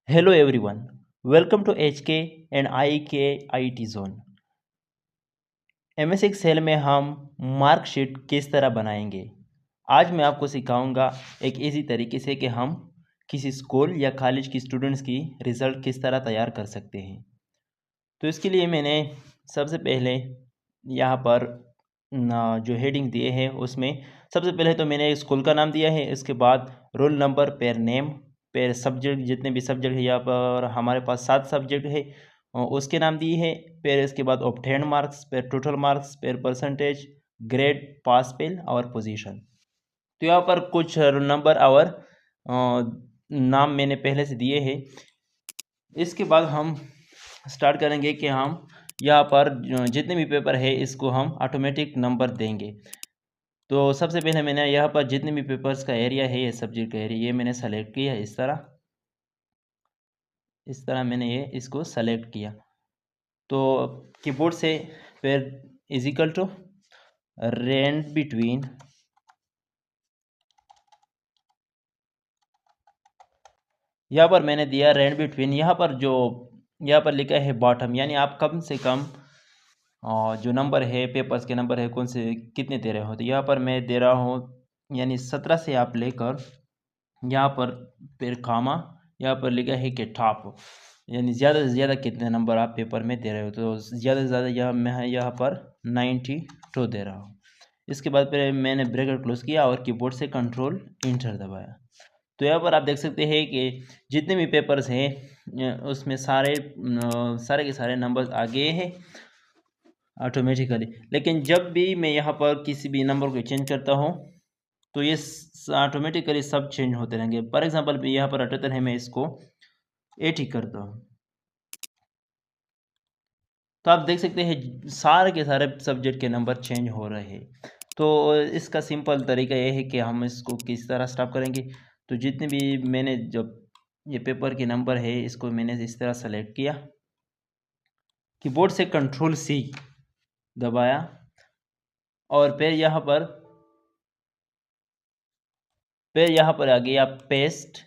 Hello everyone, welcome to HK and IK IT Zone. MS excel में हम marksheet किस तरह बनाएंगे। आज मैं आपको सिखाऊंगा एक इजी तरीके से कि हम किसी स्कूल या कॉलेज की स्टूडेंट्स की रिज़ल्ट किस तरह तैयार कर सकते हैं। तो इसके लिए मैंने सबसे पहले यहाँ पर जो हेडिंग दिए हैं उसमें सबसे पहले तो मैंने स्कूल का नाम दिया है। इसके बाद रोल नंबर पेर नेम पेर सब्जेक्ट, जितने भी सब्जेक्ट है यहाँ पर हमारे पास 7 सब्जेक्ट है उसके नाम दिए हैं। फिर इसके बाद ऑब्टेन मार्क्स, फिर टोटल मार्क्स, फिर परसेंटेज, ग्रेड, पास फेल और पोजीशन। तो यहाँ पर कुछ रोल नंबर और नाम मैंने पहले से दिए हैं। इसके बाद हम स्टार्ट करेंगे कि हम यहाँ पर जितने भी पेपर है इसको हम ऑटोमेटिक नंबर देंगे। तो सबसे पहले मैंने यहाँ पर जितने भी पेपर्स का एरिया है, ये सब्जेक्ट का एरिया, ये मैंने सेलेक्ट किया इस तरह मैंने ये इसको सेलेक्ट किया। तो कीबोर्ड से फिर is equal to range between यहाँ पर मैंने दिया रेंज बिटवीन। यहाँ पर लिखा है बॉटम, यानी आप कम से कम जो नंबर है, पेपर्स के नंबर है, कौन से कितने दे रहे हो। तो यहाँ पर मैं दे रहा हूँ यानी 17 से आप लेकर यहाँ पर फिर कामा, यहाँ पर लिखा है कि टॉप, यानी ज़्यादा से ज़्यादा कितने नंबर आप पेपर में दे रहे हो। तो ज़्यादा से ज़्यादा मैं यहाँ पर 92 दे रहा हूँ। इसके बाद फिर मैंने ब्रैकेट क्लोज किया और कीबोर्ड से कंट्रोल इंटर दबाया। तो यहाँ पर आप देख सकते हैं कि जितने भी पेपर्स हैं उसमें सारे के सारे नंबर आ गए हैं ऑटोमेटिकली। लेकिन जब भी मैं यहाँ पर किसी भी नंबर को चेंज करता हूँ तो ये ऑटोमेटिकली सब चेंज होते रहेंगे। फॉर एग्जांपल यहाँ पर 78 है, मैं इसको 80 करता हूँ तो आप देख सकते हैं सारे के सारे सब्जेक्ट के नंबर चेंज हो रहे हैं। तो इसका सिंपल तरीका ये है कि हम इसको किस तरह स्टॉप करेंगे। तो जितने भी मैंने जब ये पेपर के नंबर है इसको मैंने इस तरह सेलेक्ट किया, कीबोर्ड से कंट्रोल सी दबाया और फिर यहाँ पर आ गया पेस्ट,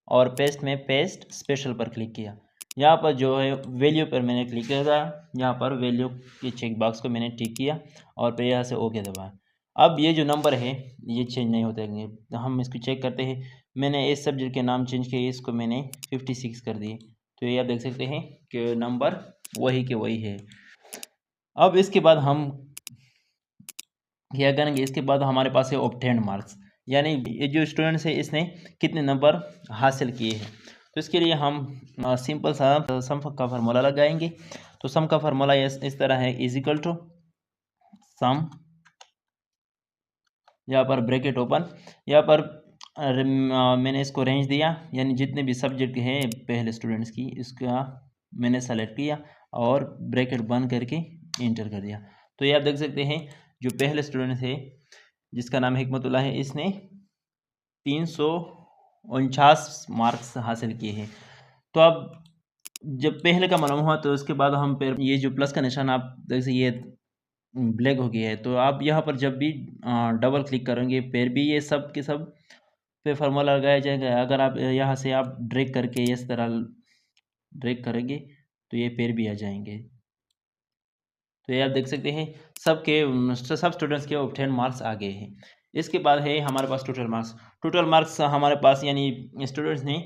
और पेस्ट में पेस्ट स्पेशल पर क्लिक किया। यहाँ पर जो है वैल्यू पर मैंने क्लिक किया, यहाँ पर वैल्यू के चेक बॉक्स को मैंने टिक किया और फिर यहाँ से ओके दबाया। अब ये जो नंबर है ये चेंज नहीं होते रहेंगे। तो हम इसको चेक करते हैं। मैंने इस सब्जेक्ट के नाम चेंज किए, इसको मैंने 56 कर दिए। तो ये आप देख सकते हैं कि नंबर वही के वही है। अब इसके बाद हम क्या करेंगे, इसके बाद हमारे पास है ऑब्टेन्ड मार्क्स, यानी ये जो स्टूडेंट्स है इसने कितने नंबर हासिल किए हैं। तो इसके लिए हम सिंपल सा सम का फार्मूला लगाएंगे। तो सम का फार्मूला इस तरह है, इज इक्वल टू सम, यहाँ पर ब्रैकेट ओपन, यहाँ पर मैंने इसको रेंज दिया, यानी जितने भी सब्जेक्ट हैं पहले स्टूडेंट्स की इसका मैंने सेलेक्ट किया और ब्रैकेट बंद करके इंटर कर दिया। तो ये आप देख सकते हैं जो पहले स्टूडेंट थे जिसका नाम हिकमतुल्लाह है, इसने 349 मार्क्स हासिल किए हैं। तो अब जब पहले का मालूम हुआ तो उसके बाद हम फिर ये जो प्लस का निशान आप देख सकते ये ब्लैक हो गया है। तो आप यहाँ पर जब भी डबल क्लिक करेंगे फिर भी ये सब के सब पे फार्मूला लगाया जाएगा। अगर आप यहाँ से आप ड्रैग करके इस तरह ड्रैग करेंगे तो ये पेड़ भी आ जाएंगे। तो ये आप देख सकते हैं सब स्टूडेंट्स के ऑब्टेन मार्क्स आ गए हैं। इसके बाद है हमारे पास टोटल मार्क्स हमारे पास, यानी स्टूडेंट्स ने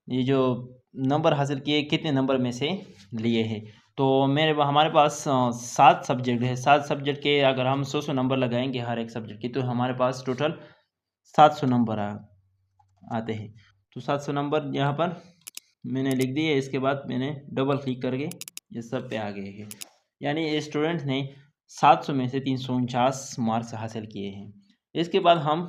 ये जो नंबर हासिल किए कितने नंबर में से लिए हैं। तो हमारे पास 7 सब्जेक्ट है। 7 सब्जेक्ट के अगर हम 100 नंबर लगाएंगे हर एक सब्जेक्ट की तो हमारे पास टोटल 700 नंबर आते हैं। तो 700 नंबर यहाँ पर मैंने लिख दिए। इसके बाद मैंने डबल क्लिक करके ये सब पे आ गए हैं, यानी स्टूडेंट ने 700 में से 349 मार्क्स हासिल किए हैं। इसके बाद हम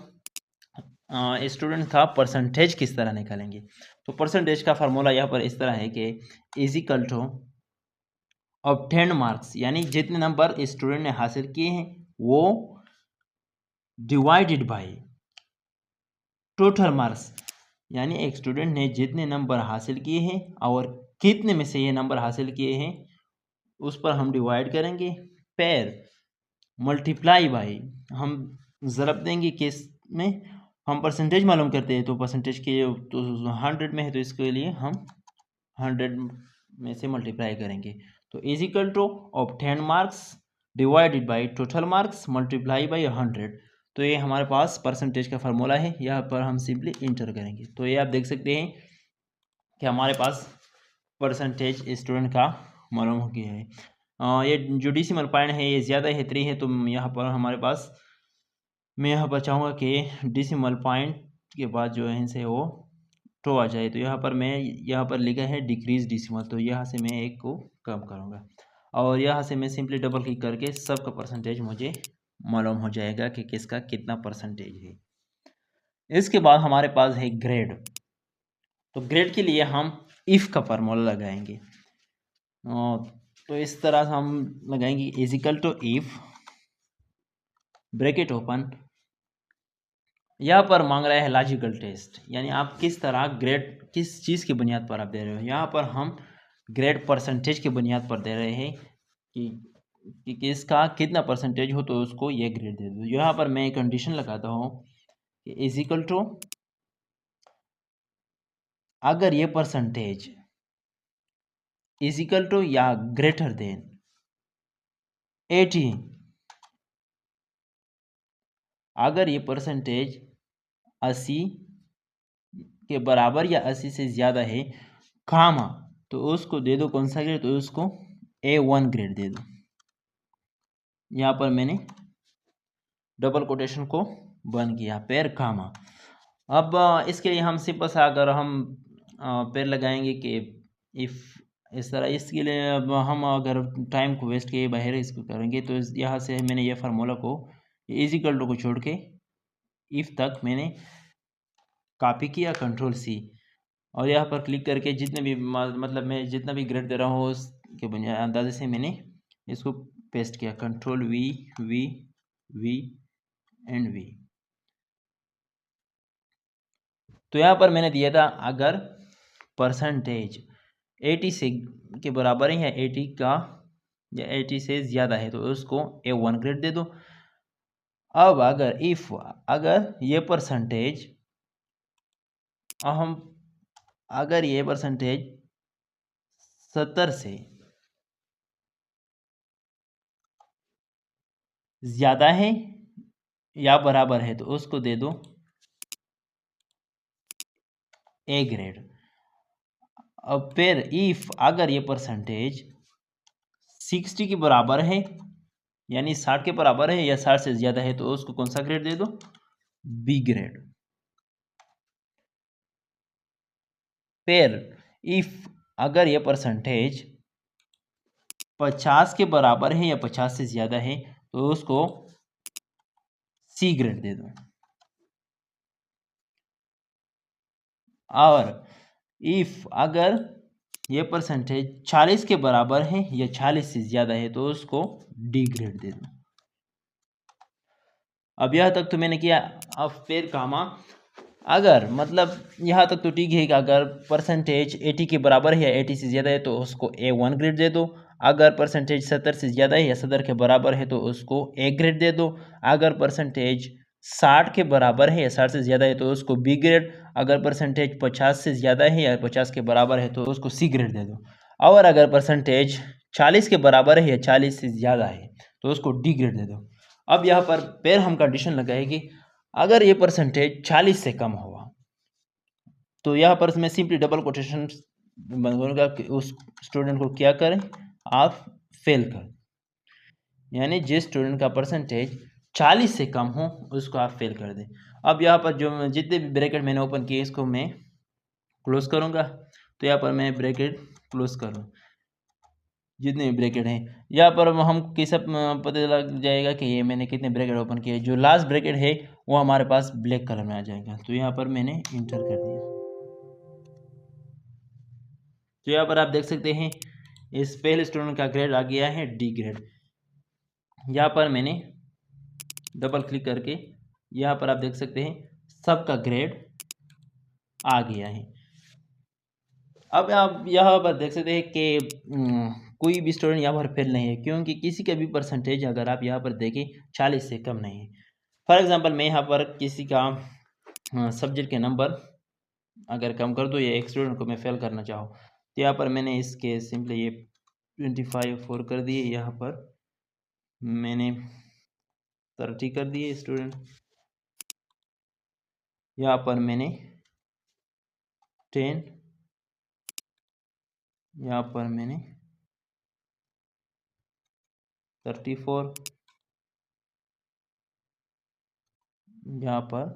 स्टूडेंट का परसेंटेज किस तरह निकालेंगे। तो परसेंटेज का फार्मूला यहाँ पर इस तरह है कि is equal to obtained marks, यानी जितने नंबर स्टूडेंट ने हासिल किए हैं वो डिवाइडेड बाय टोटल मार्क्स, यानी एक स्टूडेंट ने जितने नंबर हासिल किए हैं और कितने में से ये नंबर हासिल किए हैं उस पर हम डिवाइड करेंगे, पैर मल्टीप्लाई बाई हम ज़रब देंगे। किस में हम परसेंटेज मालूम करते हैं, तो परसेंटेज के तो 100 में है तो इसके लिए हम 100 में से मल्टीप्लाई करेंगे तो is equal to obtain marks divided by total marks multiply by 100। तो ये हमारे पास परसेंटेज का फार्मूला है, यहाँ पर हम सिंपली इंटर करेंगे। तो ये आप देख सकते हैं कि हमारे पास परसेंटेज स्टूडेंट का मालूम हो गया है। ये जो डेसिमल पॉइंट है ये ज़्यादा है 3 है, तो यहाँ पर हमारे पास मैं यहाँ पर चाहूँगा कि डेसिमल पॉइंट के बाद जो है से वो 2 आ जाए। तो यहाँ पर मैं यहाँ पर लिखा है डिक्रीज डेसिमल, तो यहाँ से मैं एक को कम करूँगा और यहाँ से मैं सिंपली डबल क्लिक करके सबका परसेंटेज मुझे मालूम हो जाएगा कि किसका कितना परसेंटेज है। इसके बाद हमारे पास है ग्रेड। तो ग्रेड के लिए हम इफ़ का फार्मूला लगाएंगे। तो इस तरह से हम लगाएंगे is equal to if bracket open, यहाँ पर मांग रहा है लॉजिकल टेस्ट, यानी आप किस तरह ग्रेड किस चीज़ की बुनियाद पर आप दे रहे हो। यहाँ पर हम ग्रेड परसेंटेज की बुनियाद पर दे रहे हैं कि किसका कितना परसेंटेज हो तो उसको ये ग्रेड दे दो। यहाँ पर मैं एक कंडीशन लगाता हूँ कि इज इक्वल टू अगर ये परसेंटेज इज इक्वल टू या ग्रेटर देन 80, अगर ये परसेंटेज 80 के बराबर या 80 से ज़्यादा है कामा, तो उसको दे दो कौन सा ग्रेड, तो उसको A1 ग्रेड दे दो। यहाँ पर मैंने डबल कोटेशन को बंद किया पैर कामा। अब इसके लिए हम सिंपल सा अगर हम पैर लगाएंगे कि इफ़ इस तरह, इसके लिए अब हम अगर टाइम को वेस्ट किए बाहर इसको करेंगे तो यहाँ से मैंने ये फार्मूला को इज इक्वल टू को छोड़ के इफ़ तक मैंने कॉपी किया, कंट्रोल सी, और यहाँ पर क्लिक करके जितने भी मतलब मैं जितना भी ग्रेड दे रहा हूँ उसके बुनियाद अंदाजे से मैंने इसको पेस्ट किया, control V V V and V. तो यहाँ पर मैंने दिया था अगर परसेंटेज 80 से के बराबर है या 80 का या 80 से ज़्यादा है तो उसको A1 ग्रेड दे दो। अब अगर इफ़ अगर ये परसेंटेज अगर ये परसेंटेज 70 से ज़्यादा है या बराबर है तो उसको दे दो A ग्रेड। अब फिर इफ अगर ये परसेंटेज 60 के बराबर है यानी 60 के बराबर है या 60 से ज़्यादा है तो उसको कौन सा ग्रेड दे दो, B ग्रेड। फिर इफ अगर ये परसेंटेज 50 के बराबर है या 50 से ज़्यादा है तो उसको C ग्रेड दे दो। और इफ अगर ये परसेंटेज 40 के बराबर है या 40 से ज़्यादा है तो उसको D ग्रेड दे दो। अब यहाँ तक तो मैंने किया। अब फिर कामा अगर मतलब यहाँ तक तो ठीक है कि अगर परसेंटेज 80 के बराबर है या 80 से ज़्यादा है तो उसको A1 ग्रेड दे दो। अगर परसेंटेज 70 से ज़्यादा है या 70 के बराबर है तो उसको A ग्रेड दे दो। अगर परसेंटेज 60 के बराबर है या 60 से ज़्यादा है तो उसको B ग्रेड। अगर परसेंटेज 50 से ज़्यादा है या 50 के बराबर है तो उसको C ग्रेड दे दो। और अगर परसेंटेज 40 के बराबर है या 40 से ज़्यादा है तो उसको D ग्रेड दे दो। अब यहाँ पर फिर हम कंडीशन लगाएंगे अगर ये परसेंटेज 40 से कम हुआ तो यहाँ पर मैं सिंपली डबल कोटेशन बनूंगा कि उस स्टूडेंट को क्या करें, आप फेल कर, यानी जिस स्टूडेंट का परसेंटेज 40 से कम हो उसको आप फेल कर दें। अब यहाँ पर जो जितने भी ब्रैकेट मैंने ओपन किए इसको मैं क्लोज करूँगा। तो यहाँ पर मैं ब्रैकेट क्लोज करूँ, जितने भी ब्रैकेट हैं यहाँ पर हम कैसे पता लग जाएगा कि ये मैंने कितने ब्रैकेट ओपन किए। जो लास्ट ब्रैकेट है वो हमारे पास ब्लैक कलर में आ जाएगा। तो यहाँ पर मैंने इंटर कर दिया। तो यहाँ पर आप देख सकते हैं इस पहले स्टूडेंट का ग्रेड आ गया है D ग्रेड। यहाँ पर मैंने डबल क्लिक करके यहाँ पर आप देख सकते हैं सबका ग्रेड आ गया है। अब आप यहाँ पर देख सकते हैं कि कोई भी स्टूडेंट यहाँ पर फेल नहीं है, क्योंकि किसी का भी परसेंटेज अगर आप यहाँ पर देखें 40 से कम नहीं है। फॉर एग्जांपल मैं यहाँ पर किसी का सब्जेक्ट के नंबर अगर कम कर दूँ या एक स्टूडेंट को मैं फेल करना चाहूँ तो यहाँ पर मैंने इसके सिंपली ये 25 कर दिए, यहाँ पर मैंने 30 कर दिए स्टूडेंट, यहाँ पर मैंने 10, यहाँ पर मैंने 34, यहाँ पर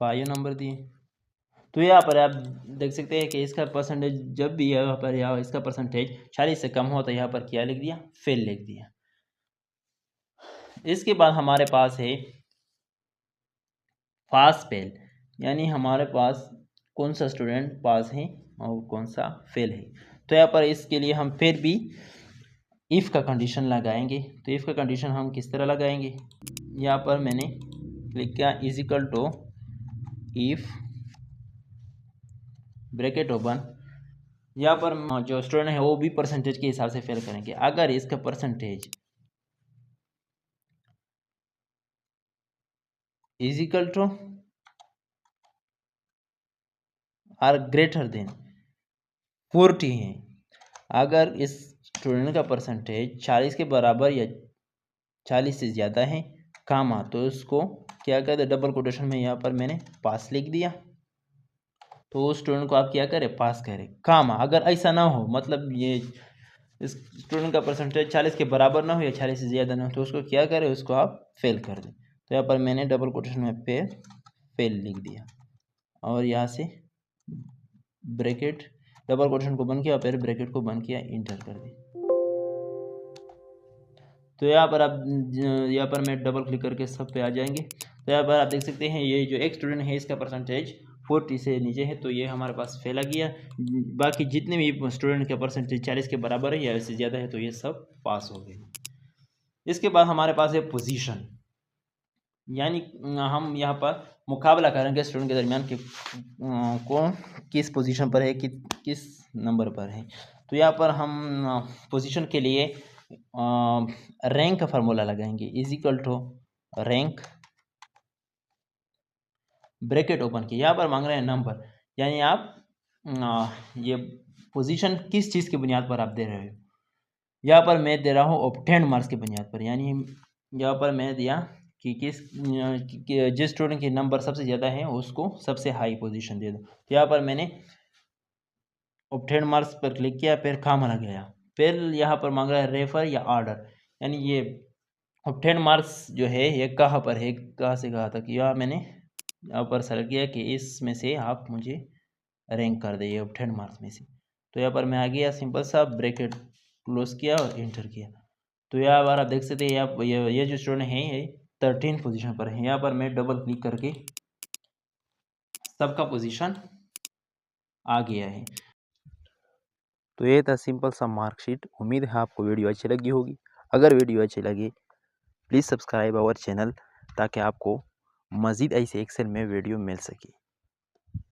5 नंबर दिए। तो यहाँ पर आप देख सकते हैं कि इसका परसेंटेज जब भी यहाँ पर इसका परसेंटेज 40 से कम हो तो यहाँ पर क्या लिख दिया, फेल लिख दिया। इसके बाद हमारे पास है पास फेल, यानी हमारे पास कौन सा स्टूडेंट पास है और कौन सा फेल है। तो यहाँ पर इसके लिए हम फिर भी इफ़ का कंडीशन लगाएंगे। तो इफ़ का कंडीशन हम किस तरह लगाएंगे, यहाँ पर मैंने क्लिक किया is equal to if bracket open, यहाँ पर जो स्टूडेंट है वो भी परसेंटेज के हिसाब से फेल करेंगे। अगर इसका percentage is equal to or greater than 40 है, अगर इस स्टूडेंट का परसेंटेज 40 के बराबर या 40 से ज़्यादा है कामा, तो उसको क्या कहते हैं, डबल कोटेशन में यहाँ पर मैंने पास लिख दिया। तो उस स्टूडेंट को आप क्या करें, पास करें कामा। अगर ऐसा ना हो, मतलब ये इस स्टूडेंट का परसेंटेज 40 के बराबर ना हो या 40 से ज़्यादा ना हो, तो उसको क्या करें, उसको आप फेल कर दें। तो यहाँ पर मैंने डबल कोटेशन में फेल लिख दिया और यहाँ से ब्रैकेट डबल कोटेशन को बंद किया, फिर ब्रैकेट को बंद किया, इंटर कर दी। तो यहाँ पर आप यहाँ पर मैं डबल क्लिक करके सब पे आ जाएंगे। तो यहाँ पर आप देख सकते हैं ये जो एक स्टूडेंट है इसका परसेंटेज 40 से नीचे है, तो ये हमारे पास फेल आ गया। बाकी जितने भी स्टूडेंट का परसेंटेज 40 के बराबर है या इससे ज़्यादा है तो ये सब पास हो गए। इसके बाद हमारे पास है पोजीशन, यानी हम यहाँ पर मुकाबला करेंगे स्टूडेंट के दरमियान कि कौन किस पोजीशन पर है, किस नंबर पर है। तो यहाँ पर हम पोजीशन के लिए रैंक का फार्मूला लगाएंगे, is equal to rank bracket open किया, यहाँ पर मांग रहे हैं नंबर, यानी आप ये पोजीशन किस चीज़ की बुनियाद पर आप दे रहे हो। यहाँ पर मैं दे रहा हूँ ऑब्टेन्ड मार्क्स की बुनियाद पर, यानी यहाँ पर मैं दिया कि जिस स्टूडेंट के नंबर सबसे ज़्यादा है उसको सबसे हाई पोजीशन दे दो। तो यहाँ पर मैंने ऑब्टेन्ड मार्क्स पर क्लिक किया, फिर खामा गया, फिर यहाँ पर मांग रहा है रेफर या ऑर्डर, यानी ये ऑब्टेन्ड मार्क्स जो है ये कहाँ पर है, कहाँ से कहाँ तक। यहाँ मैंने यहाँ पर सेलेक्ट किया कि इसमें से आप मुझे रैंक कर दे ऑब्टेन्ड मार्क्स में से। तो यहाँ पर मैं आ गया, सिंपल सा ब्रैकेट क्लोज किया और एंटर किया। तो यहाँ पर आप देख सकते हैं ये जो स्टूडेंट है ये 13 पोजीशन पर है। यहाँ पर मैं डबल क्लिक करके सबका पोजीशन आ गया है। तो ये था सिंपल सा मार्कशीट। उम्मीद है आपको वीडियो अच्छी लगी होगी। अगर वीडियो अच्छी लगी प्लीज़ सब्सक्राइब आवर चैनल ताकि आपको मज़ीद ऐसे एक्सेल में वीडियो मिल सके।